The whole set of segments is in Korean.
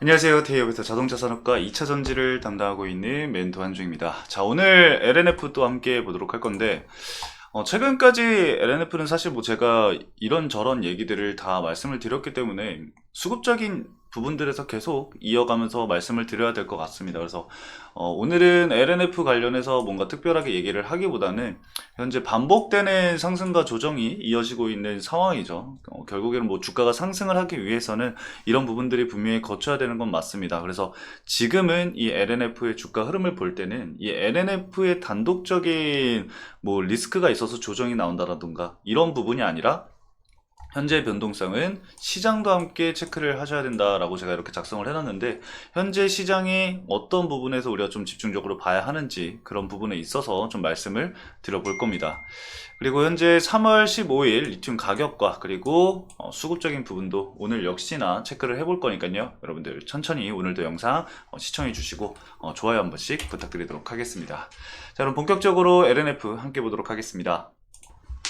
안녕하세요. 대기업에서 자동차 산업과 2차 전지를 담당하고 있는 멘토 한중입니다. 자, 오늘 LNF 또 함께 보도록 할 건데, 최근까지 LNF는 사실 뭐 제가 이런저런 얘기들을 다 말씀을 드렸기 때문에 수급적인 부분들에서 계속 이어가면서 말씀을 드려야 될 것 같습니다. 그래서 오늘은 LNF 관련해서 뭔가 특별하게 얘기를 하기보다는 현재 반복되는 상승과 조정이 이어지고 있는 상황이죠. 결국에는 뭐 주가가 상승을 하기 위해서는 이런 부분들이 분명히 거쳐야 되는 건 맞습니다. 그래서 지금은 이 LNF의 주가 흐름을 볼 때는 이 LNF의 단독적인 뭐 리스크가 있어서 조정이 나온다라든가 이런 부분이 아니라 현재 변동성은 시장도 함께 체크를 하셔야 된다라고 제가 이렇게 작성을 해놨는데, 현재 시장이 어떤 부분에서 우리가 좀 집중적으로 봐야 하는지 그런 부분에 있어서 좀 말씀을 드려볼 겁니다. 그리고 현재 3월 15일 리튬 가격과 그리고 수급적인 부분도 오늘 역시나 체크를 해볼 거니까요. 여러분들 천천히 오늘도 영상 시청해 주시고 좋아요 한 번씩 부탁드리도록 하겠습니다. 자, 그럼 본격적으로 LNF 함께 보도록 하겠습니다.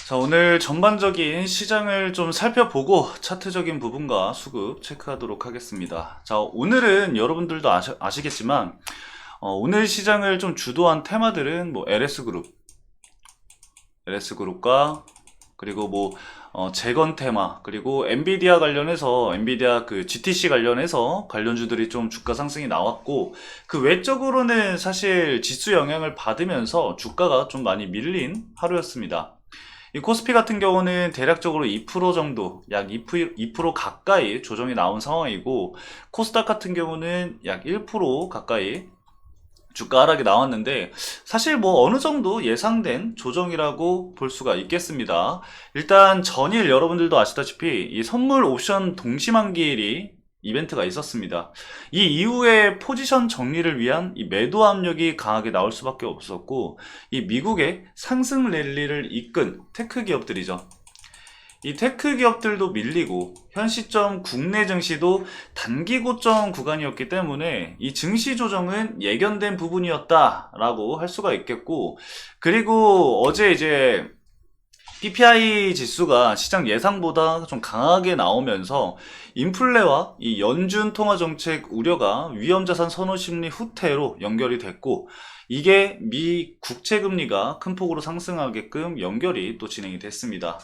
자, 오늘 전반적인 시장을 좀 살펴보고 차트적인 부분과 수급 체크하도록 하겠습니다. 자, 오늘은 여러분들도 아시겠지만 오늘 시장을 좀 주도한 테마들은 뭐 LS그룹과 그리고 뭐 재건 테마, 그리고 엔비디아 관련해서 엔비디아 그 GTC 관련해서 관련주들이 좀 주가 상승이 나왔고, 그 외적으로는 사실 지수 영향을 받으면서 주가가 좀 많이 밀린 하루였습니다. 이 코스피 같은 경우는 대략적으로 2% 정도, 약 2% 가까이 조정이 나온 상황이고, 코스닥 같은 경우는 약 1% 가까이 주가 하락이 나왔는데, 사실 뭐 어느 정도 예상된 조정이라고 볼 수가 있겠습니다. 일단 전일 여러분들도 아시다시피 이 선물 옵션 동시만기일이 이벤트가 있었습니다. 이 이후에 포지션 정리를 위한 이 매도 압력이 강하게 나올 수밖에 없었고, 이 미국의 상승 랠리를 이끈 테크 기업들이죠. 이 테크 기업들도 밀리고 현 시점 국내 증시도 단기 고점 구간이었기 때문에 이 증시 조정은 예견된 부분이었다라고 할 수가 있겠고, 그리고 어제 이제 PPI 지수가 시장 예상보다 좀 강하게 나오면서 인플레와 이 연준 통화 정책 우려가 위험자산 선호 심리 후퇴로 연결이 됐고, 이게 미 국채 금리가 큰 폭으로 상승하게끔 연결이 또 진행이 됐습니다.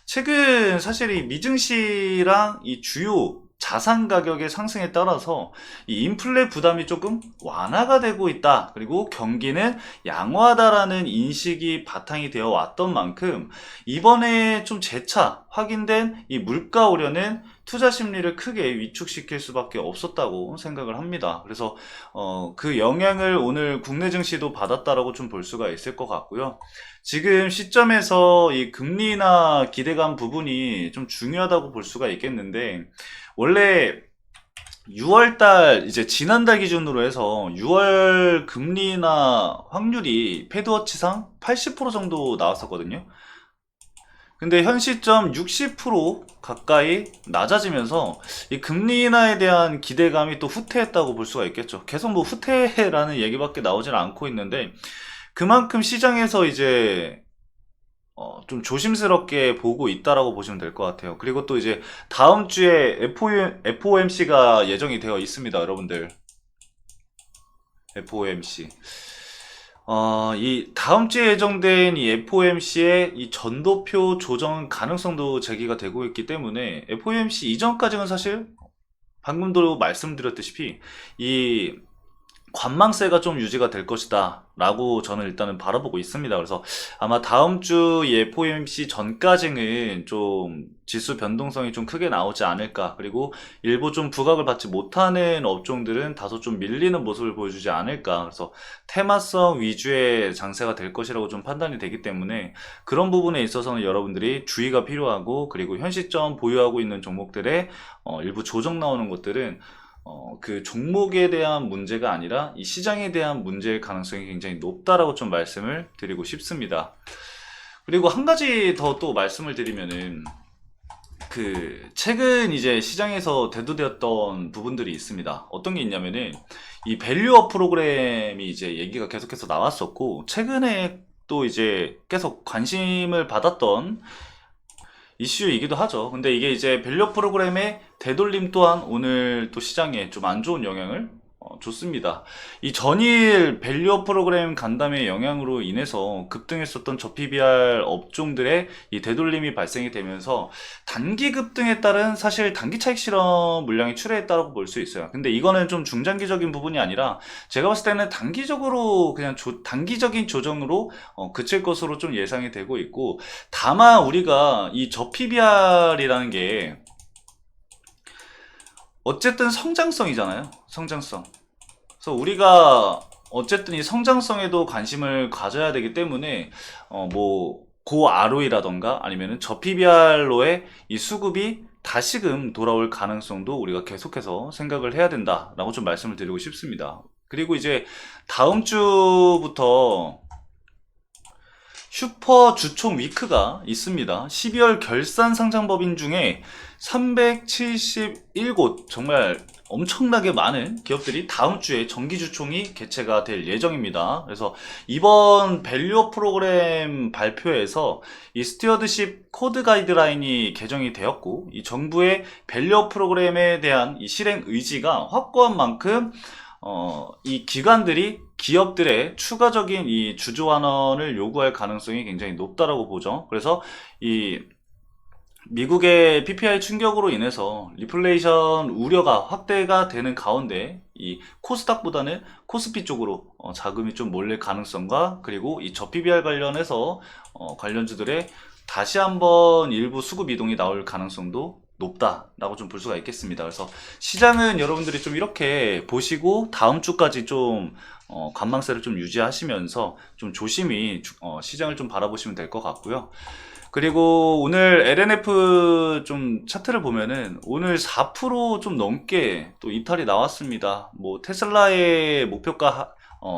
최근 사실 이 미증시랑 이 주요 자산 가격의 상승에 따라서 이 인플레 부담이 조금 완화가 되고 있다. 그리고 경기는 양호하다라는 인식이 바탕이 되어 왔던 만큼, 이번에 좀 재차 확인된 이 물가 우려는 투자 심리를 크게 위축시킬 수밖에 없었다고 생각을 합니다. 그래서 그 영향을 오늘 국내 증시도 받았다라고 좀 볼 수가 있을 것 같고요. 지금 시점에서 이 금리나 기대감 부분이 좀 중요하다고 볼 수가 있겠는데, 원래 6월달 이제 지난달 기준으로 해서 6월 금리나 확률이 패드워치상 80% 정도 나왔었거든요. 근데 현 시점 60% 가까이 낮아지면서 이 금리 인하에 대한 기대감이 또 후퇴했다고 볼 수가 있겠죠. 계속 뭐 후퇴라는 얘기밖에 나오질 않고 있는데, 그만큼 시장에서 이제 좀 조심스럽게 보고 있다라고 보시면 될 것 같아요. 그리고 또 이제 다음 주에 FOMC가 예정이 되어 있습니다, 여러분들. FOMC. 이 다음 주에 예정된 이 FOMC의 이 전도표 조정 가능성도 제기가 되고 있기 때문에, FOMC 이전까지는 사실 방금도 말씀드렸다시피 이 관망세가 좀 유지가 될 것이다 라고 저는 일단은 바라보고 있습니다. 그래서 아마 다음 주 FOMC 전까지는 좀 지수 변동성이 좀 크게 나오지 않을까, 그리고 일부 좀 부각을 받지 못하는 업종들은 다소 좀 밀리는 모습을 보여주지 않을까, 그래서 테마성 위주의 장세가 될 것이라고 좀 판단이 되기 때문에, 그런 부분에 있어서는 여러분들이 주의가 필요하고, 그리고 현 시점 보유하고 있는 종목들의 일부 조정 나오는 것들은 그 종목에 대한 문제가 아니라 이 시장에 대한 문제일 가능성이 굉장히 높다라고 좀 말씀을 드리고 싶습니다. 그리고 한 가지 더 또 말씀을 드리면은, 그 최근 이제 시장에서 대두되었던 부분들이 있습니다. 어떤 게 있냐면은 이 밸류업 프로그램이 이제 얘기가 계속해서 나왔었고, 최근에 또 이제 계속 관심을 받았던 이슈이기도 하죠. 근데 이게 이제 밸류 프로그램의 되돌림 또한 오늘 또 시장에 좀 안 좋은 영향을 줬습니다. 이 전일 밸류 프로그램 간담회 영향으로 인해서 급등했었던 저 PBR 업종들의 이 되돌림이 발생이 되면서 단기 급등에 따른 사실 단기 차익 실험 물량이 출회했다고 볼 수 있어요. 근데 이거는 좀 중장기적인 부분이 아니라 제가 봤을 때는 단기적으로 그냥 단기적인 조정으로 그칠 것으로 좀 예상이 되고 있고, 다만 우리가 이 저 PBR이라는 게 어쨌든 성장성이잖아요. 성장성. 그래서 우리가 어쨌든 이 성장성에도 관심을 가져야 되기 때문에 뭐 고 ROE라던가 아니면은 저 PBR로의 이 수급이 다시금 돌아올 가능성도 우리가 계속해서 생각을 해야 된다라고 좀 말씀을 드리고 싶습니다. 그리고 이제 다음 주부터 슈퍼 주총 위크가 있습니다. 12월 결산 상장법인 중에 371곳, 정말 엄청나게 많은 기업들이 다음 주에 정기 주총이 개최가 될 예정입니다. 그래서 이번 밸류업 프로그램 발표에서 이 스튜어드십 코드 가이드라인이 개정이 되었고, 이 정부의 밸류업 프로그램에 대한 이 실행 의지가 확고한 만큼 이 기관들이 기업들의 추가적인 이 주주 환원을 요구할 가능성이 굉장히 높다라고 보죠. 그래서 이 미국의 PPI 충격으로 인해서 리플레이션 우려가 확대가 되는 가운데 이 코스닥보다는 코스피 쪽으로 자금이 좀 몰릴 가능성과, 그리고 이 저 PBR 관련해서 관련주들의 다시 한번 일부 수급 이동이 나올 가능성도 높다라고 좀 볼 수가 있겠습니다. 그래서 시장은 여러분들이 좀 이렇게 보시고 다음 주까지 좀 관망세를 좀 유지하시면서 좀 조심히 시장을 좀 바라보시면 될 것 같고요. 그리고 오늘 LNF 좀 차트를 보면은 오늘 4%좀 넘게 또 이탈이 나왔습니다. 뭐 테슬라의 목표가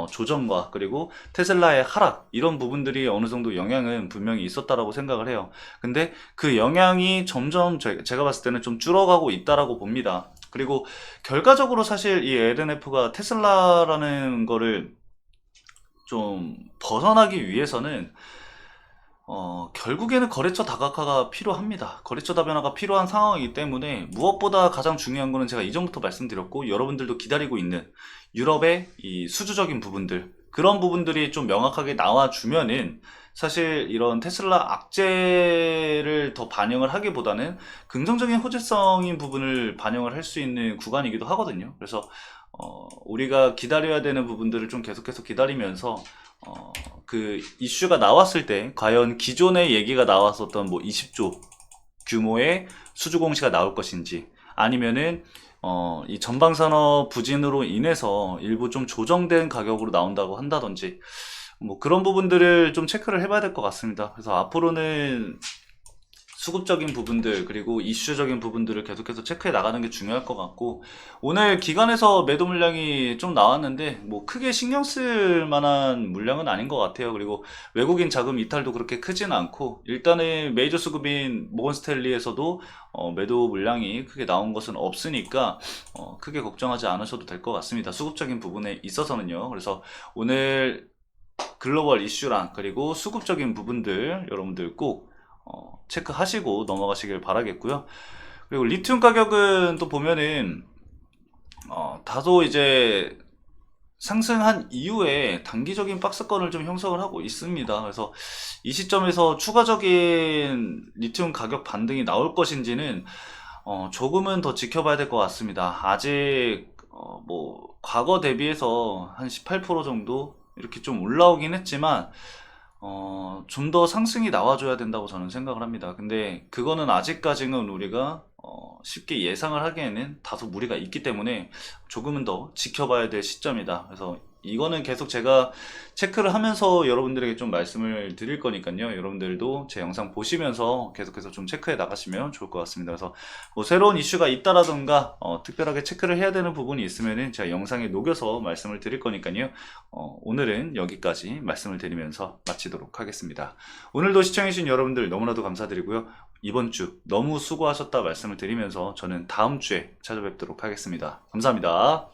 조정과 그리고 테슬라의 하락, 이런 부분들이 어느 정도 영향은 분명히 있었다라고 생각을 해요. 근데 그 영향이 점점 제가 봤을 때는 좀 줄어가고 있다라고 봅니다. 그리고 결과적으로 사실 이 LNF가 테슬라라는 거를 좀 벗어나기 위해서는 결국에는 거래처 다각화가 필요합니다. 거래처 다변화가 필요한 상황이기 때문에 무엇보다 가장 중요한 거는 제가 이전부터 말씀드렸고 여러분들도 기다리고 있는 유럽의 이 수주적인 부분들, 그런 부분들이 좀 명확하게 나와주면은 사실 이런 테슬라 악재를 더 반영을 하기보다는 긍정적인 호재성인 부분을 반영을 할 수 있는 구간이기도 하거든요. 그래서 우리가 기다려야 되는 부분들을 좀 계속해서 기다리면서 그 이슈가 나왔을 때 과연 기존의 얘기가 나왔었던 뭐 20조 규모의 수주 공시가 나올 것인지, 아니면은 이 전방산업 부진으로 인해서 일부 좀 조정된 가격으로 나온다고 한다든지, 뭐 그런 부분들을 좀 체크를 해봐야 될 것 같습니다. 그래서 앞으로는 수급적인 부분들 그리고 이슈적인 부분들을 계속해서 체크해 나가는 게 중요할 것 같고, 오늘 기관에서 매도 물량이 좀 나왔는데 뭐 크게 신경 쓸 만한 물량은 아닌 것 같아요. 그리고 외국인 자금 이탈도 그렇게 크진 않고, 일단은 메이저 수급인 모건스탠리에서도 매도 물량이 크게 나온 것은 없으니까 크게 걱정하지 않으셔도 될 것 같습니다. 수급적인 부분에 있어서는요. 그래서 오늘 글로벌 이슈랑 그리고 수급적인 부분들 여러분들 꼭 체크하시고 넘어가시길 바라겠고요. 그리고 리튬 가격은 또 보면은 다소 이제 상승한 이후에 단기적인 박스권을 좀 형성을 하고 있습니다. 그래서 이 시점에서 추가적인 리튬 가격 반등이 나올 것인지는 조금은 더 지켜봐야 될 것 같습니다. 아직 뭐 과거 대비해서 한 18% 정도 이렇게 좀 올라오긴 했지만 좀 더 상승이 나와줘야 된다고 저는 생각을 합니다. 근데 그거는 아직까지는 우리가 쉽게 예상을 하기에는 다소 무리가 있기 때문에 조금은 더 지켜봐야 될 시점이다. 그래서 이거는 계속 제가 체크를 하면서 여러분들에게 좀 말씀을 드릴 거니까요. 여러분들도 제 영상 보시면서 계속해서 좀 체크해 나가시면 좋을 것 같습니다. 그래서 뭐 새로운 이슈가 있다라던가 특별하게 체크를 해야 되는 부분이 있으면은 제가 영상에 녹여서 말씀을 드릴 거니까요. 오늘은 여기까지 말씀을 드리면서 마치도록 하겠습니다. 오늘도 시청해주신 여러분들 너무나도 감사드리고요. 이번 주 너무 수고하셨다 말씀을 드리면서 저는 다음 주에 찾아뵙도록 하겠습니다. 감사합니다.